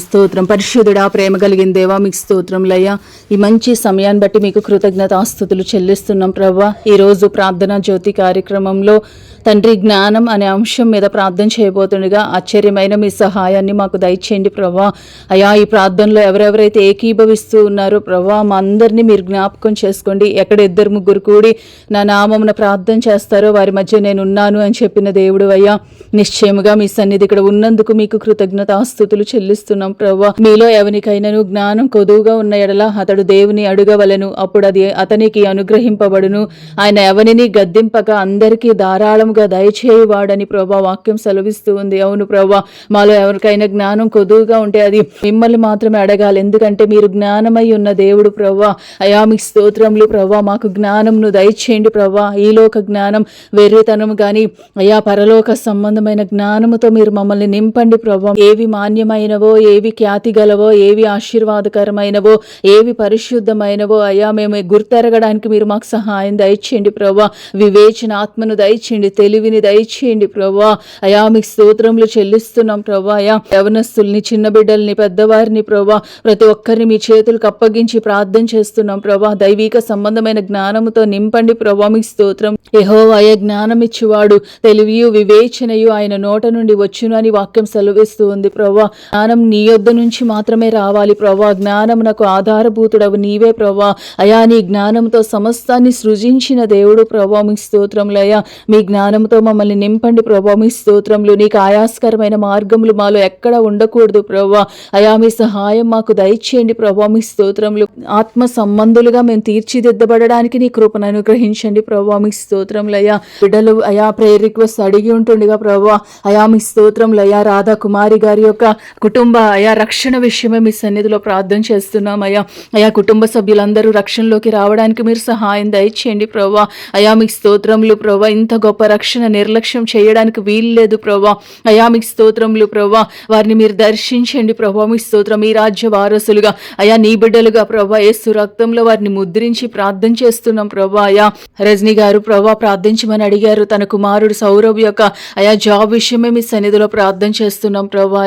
స్తోత్రం. పరిశుద్ధుడా, ప్రేమ కలిగిన దేవా, మీకు స్తోత్రంలయ్యా. ఈ మంచి సమయాన్ని బట్టి మీకు కృతజ్ఞతాస్తుతులు చెల్లిస్తున్నాం ప్రభా. ఈరోజు ప్రార్థనా జ్యోతి కార్యక్రమంలో తండ్రి జ్ఞానం అనే అంశం మీద ప్రార్థన చేయబోతుండగా ఆశ్చర్యమైన మీ సహాయాన్ని మాకు దయచేయండి ప్రభా. అయా, ఈ ప్రార్థనలో ఎవరెవరైతే ఏకీభవిస్తూ ఉన్నారో ప్రభా, మా అందరినీ మీరు జ్ఞాపకం చేసుకోండి. ఎక్కడ ఇద్దరు ముగ్గురు కూడి నా నామమున ప్రార్థన చేస్తారో వారి మధ్య నేను ఉన్నాను అని చెప్పిన దేవుడు అయ్యా. నిశ్చయముగా మీ సన్నిధి ఇక్కడ ఉన్నందుకు మీకు కృతజ్ఞతాస్తుతులు చెల్లిస్తున్నాం ప్రభా. మీలో ఎవరికైనాను జ్ఞానం కొదువుగా ఉన్న ఎడల అతడు దేవుని అడుగవలెను, అప్పుడు అది అతనికి అనుగ్రహింపబడును. ఆయన ఎవరిని గద్దింపక అందరికీ ధారాళముగా దయచేయువాడని ప్రభా వాక్యం సెలవిస్తూ ఉంది. అవును ప్రభా, మాలో ఎవరికైనా జ్ఞానం కొదువుగా ఉంటే అది మిమ్మల్ని మాత్రమే అడగాలి, ఎందుకంటే మీరు జ్ఞానమై ఉన్న దేవుడు ప్రభా. అయా, మీకు స్తోత్రములు ప్రభా. మాకు జ్ఞానంను దయచేయండి ప్రభా. ఈలోక జ్ఞానం వెర్రితనం కానీ అయా పరలోక సంబంధమైన జ్ఞానముతో మీరు మమ్మల్ని నింపండి ప్రభా. ఏవి మాన్యమైనవో, ఏవి ఖ్యాతి గలవో, ఏవి ఆశీర్వాదకరమైనవో, ఏవి పరిశుద్ధమైనవో అయ్యా మేము గుర్తెరగడానికి మీరు మాకు సహాయం దయచేయండి ప్రభా. వివేచన ఆత్మను దయచేయండి, తెలివిని దయచేయండి ప్రభా. అయా, మీకు స్తోత్రములు చెల్లిస్తున్నాం ప్రభా. అయా, యవనస్తుల్ని, చిన్న బిడ్డల్ని, పెద్దవారిని ప్రభా, ప్రతి ఒక్కరిని మీ చేతులకు అప్పగించి ప్రార్థన చేస్తున్నాం ప్రభా. దైవిక సంబంధమైన జ్ఞానముతో నింపండి ప్రభా. మీకు స్తోత్రం. యెహోవాయే జ్ఞానం ఇచ్చువాడు, తెలివియు వివేచనయు ఆయన నోట నుండి వచ్చును అని వాక్యం సెలవిస్తూ ఉంది ప్రభా. జ్ఞానం నీ యొద్ద నుంచి మాత్రమే రావాలి ప్రభా. జ్ఞానమునకు ఆధారభూతుడవు నీవే ప్రభా. అయా, నీ జ్ఞానంతో సమస్తాన్ని సృజించిన దేవుడు ప్రభా. మీ స్తోత్రములు అయ్యా. మీ జ్ఞానంతో మమ్మల్ని నింపండి ప్రభా. మీ స్తోత్రములు. నీకు ఆయాస్కరమైన మార్గములు మాలో ఎక్కడ ఉండకూడదు ప్రభా. అయా, మీ సహాయం మాకు దయచేయండి ప్రభా. మీ స్తోత్రములు. ఆత్మ సంబంధులుగా మేము తీర్చిదిద్దబడడానికి నీ కృపను అనుగ్రహించండి ప్రభా. మీ స్తోత్రములు అయ్యా. బిడ్డలు అయా ప్రేయర్ రిక్వెస్ట్ అడిగి ఉంటుండగా ప్రభా, అయా మీ స్తోత్రములు అయ్యా. రాధా కుమారి గారి యొక్క కుటుంబ అయా రక్షణ విషయమే మీ సన్నిధిలో ప్రార్థన చేస్తున్నాం అయ్యా. అయా, కుటుంబ సభ్యులందరూ రక్షణలోకి రావడానికి మీరు సహాయం దయచేయండి ప్రభా. అయా, మీకు స్తోత్రములు ప్రభా. ఇంత గొప్ప రక్షణ నిర్లక్ష్యం చేయడానికి వీలు లేదు ప్రభా. అయా, మీకు స్తోత్రములు ప్రభా. వారిని మీరు దర్శించండి ప్రభా. మీ స్తోత్రం. ఈ రాజ్య వారసులుగా అయా, నీ బిడ్డలుగా ప్రభా, యేసు రక్తంలో వారిని ముద్రించి ప్రార్థన చేస్తున్నాం ప్రభా. అయా, రజనీ గారు ప్రభా ప్రార్థించమని అడిగారు. తన కుమారుడు సౌరభ్ యొక్క అయా జాబ్ విషయమే మీ సన్నిధిలో ప్రార్థన చేస్తున్నాం ప్రభా.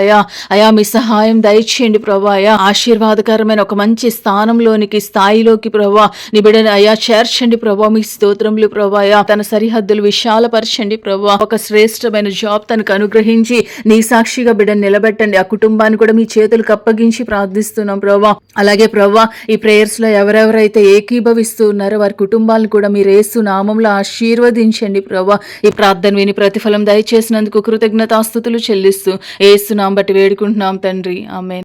అయా, మీ సహాయం దయచేయండి ప్రభా. అయా, ఆశీర్వాదకరమైన ఒక మంచి స్థాయిలోకి ప్రభా నీ బిడ్డను అయా చేర్చండి ప్రభా. మీ స్తోత్రములు ప్రభా. అయా, తన సరిహద్దులు విశాలపరచండి ప్రభా. ఒక శ్రేష్టమైన జాబ్ తనకు అనుగ్రహించి నీ సాక్షిగా బిడ్డను నిలబెట్టండి. ఆ కుటుంబాన్ని కూడా మీ చేతులకు అప్పగించి ప్రార్థిస్తున్నాం ప్రభా. అలాగే ప్రభా, ఈ ప్రేయర్స్ లో ఎవరెవరైతే ఏకీభవిస్తూ ఉన్నారో వారి కుటుంబాలను కూడా మీరు యేసు నామంలో ఆశీర్వదించండి ప్రభా. ఈ ప్రార్థన విని ప్రతిఫలం దయచేసినందుకు కృతజ్ఞతాస్తుతులు చెల్లిస్తూ యేసు నామం బట్టి వేడుకుంటున్నాం తండ్రి. ఆమేన్.